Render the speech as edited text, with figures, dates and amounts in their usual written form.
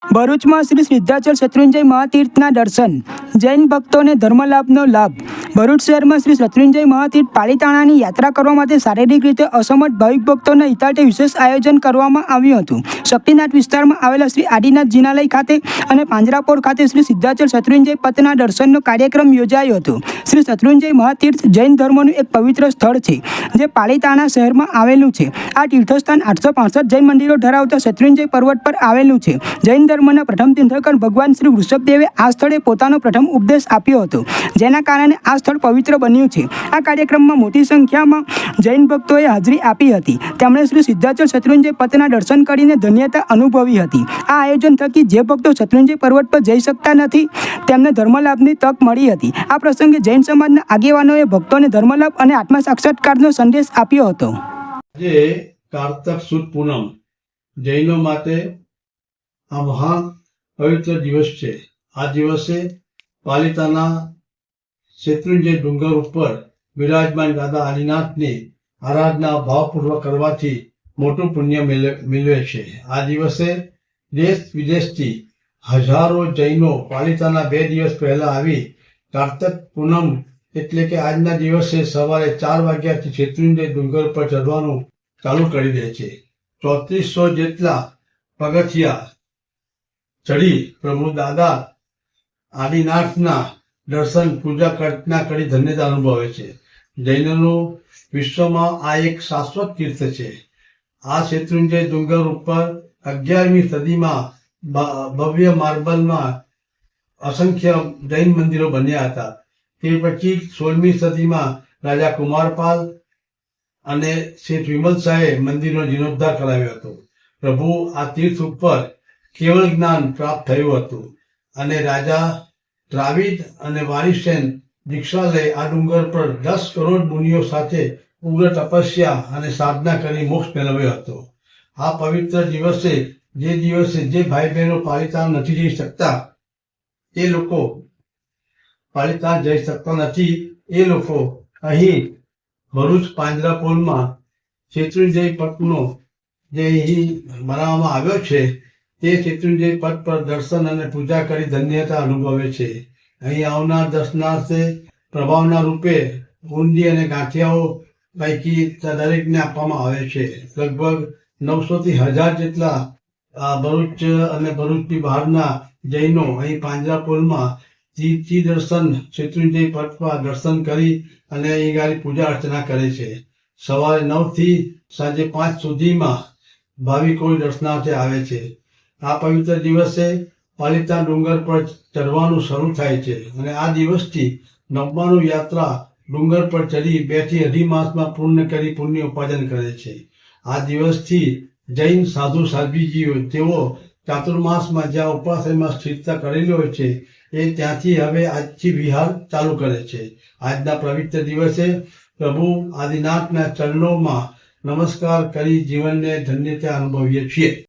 ભરૂચમાં શ્રી સિદ્ધાચલ શત્રુંજય મહાતીર્થના દર્શન, જૈન ભક્તોને ધર્મલાભનો લાભ। ભરૂચ શહેરમાં શ્રી શત્રુંજય મહાતીર્થ પાલિતાણાની યાત્રા કરવા માટે શારીરિક રીતે અસમર્થ ભાવિક ભક્તોના હિતાર્થે વિશેષ આયોજન કરવામાં આવ્યું હતું। શક્તિનાથ વિસ્તારમાં આવેલા શ્રી આદિનાથ જિનાલય ખાતે અને પાંજરાપોળ ખાતે શ્રી સિદ્ધાચલ શત્રુંજય પથના દર્શનનો કાર્યક્રમ યોજાયો હતો। શ્રી શત્રુંજય મહાતીર્થ જૈન ધર્મનું એક પવિત્ર સ્થળ છે, જે પાલિતાણા શહેરમાં આવેલું છે। આ તીર્થસ્થાન 865 જૈન મંદિરો ધરાવતા શત્રુંજય પર્વત પર આવેલું છે। જૈન ધર્મના પ્રથમ તીર્થંકર ભગવાન શ્રી વૃષભદેવે આ સ્થળે પોતાનો પ્રથમ ઉપદેશ આપ્યો હતો, જેના કારણે આ સ્થળ પવિત્ર બન્યું છે। આ કાર્યક્રમમાં મોટી સંખ્યામાં જૈન ભક્તોએ હાજરી આપી હતી। તેમણે શ્રી સિદ્ધાચલ શત્રુંજય પથના દર્શન કરીને ધન્યતા અનુભવી હતી। આ આયોજન થકી જે ભક્તો શત્રુંજય પર્વત પર જઈ શકતા નથી, તેમને ધર્મલાભની તક મળી હતી। આ પ્રસંગે જૈન સમાજના આગેવાનોએ ભક્તોને ધર્મલાભ અને આત્મા સાક્ષાત્કારનો સંદેશ આપ્યો હતો। આજે કારતક સુદ પૂનમ જૈનો માટે આ મહાન પવિત્ર દિવસ છે। આ દિવસે પાલિતાના શત્રુંજય ડુંગર ઉપર બિરાજમાન દાદા આદિનાથની આરાધના ભાવપૂર્વક કરવાથી મોટું પુણ્ય મેળવે છે। આ દિવસે દેશ વિદેશથી હજારો જૈનો પાલિતાના 2 દિવસ પહેલા આવી કારતક પૂનમ એટલે કે આજના દિવસે સવારે 4 વાગ્યાથી શત્રુંજય ડુંગર પર ચડવાનું ચાલુ કરી દે છે। 3400 જેટલા પગથિયા ચડી પ્રભુ દાદા આદિનાથના દર્શન પૂજા અર્ચના કરી ધન્યતા અનુભવે છે। જૈનોનું વિશ્વમાં આ એક શાશ્વત તીર્થ છે। આ શત્રુંજય ડુંગર ઉપર 11મી સદીમાં ભવ્ય માર્બલમાં અસંખ્ય જૈન મંદિરો બન્યા હતા। તે પછી 16મી સદીમાં રાજા કુમારપાલ અને શેઠ વિમલ શાહે મંદિરનો જીર્ણોદ્ધાર કરાવ્યો હતો। પ્રભુ આ તીર્થ ઉપર કેવળ જ્ઞાન પ્રાપ્ત થયું હતું અને રાજા દ્રાવિડ અને વારિસેન દીક્ષા લઈ આ ડુંગર પર 10 કરોડ મુનિઓ સાથે ઉગ્ર તપસ્યા અને સાધના કરી મોક્ષ મેળવ્યો હતો। આ પવિત્ર દિવસે જે ભાઈ બહેનો પાલિતાણા નથી જઈ શકતા, એ લોકો પાલિતાણા જઈ શકતા નથી, એ લોકો અહીં ભરૂચ પાંજરાપોળમાં શત્રુંજય પથનો જે અહીં બનાવવામાં આવ્યો છે, તે શત્રુંજય પથ પર દર્શન અને પૂજા કરી ધન્યતા અનુભવે છે। અહીં આવનાર દર્શનાર્થે પ્રભાવના રૂપે બુંદી અને ગાંઠિયાઓ પૈકી દરેકને આપવામાં આવે છે। લગભગ 900 થી 1000 જેટલા ભરૂચ અને ભરૂચની બહારના જૈનો અહીં પાંજરાપોળમાં દર્શન શત્રુંજય પથ પર દર્શન કરી અને અહીં ગાડી પૂજા અર્ચના કરે છે। સવારે 9 થી સાંજે 5 સુધીમાં ભાવિકો દર્શનાર્થે આવે છે। આ પવિત્ર દિવસે પાલિતાણા ડુંગર પર ચડવાનું શરૂ થાય છે અને આ દિવસથી 99 યાત્રા ડુંગર પર ચડી 2 થી 2.5 માસમાં પૂર્ણ કરી પુણ્ય ઉપાર્જન કરે છે। આ દિવસથી જૈન સાધુ સાધ્વીજીઓ તેઓ ચાતુર્માસમાં જ્યાં ઉપાશ્રયમાં સ્થિરતા કરેલી હોય છે, એ ત્યાંથી હવે આજથી વિહાર ચાલુ કરે છે। આજના પવિત્ર દિવસે પ્રભુ આદિનાથના ચરણોમાં નમસ્કાર કરી જીવનને ધન્યતા અનુભવીએ છીએ।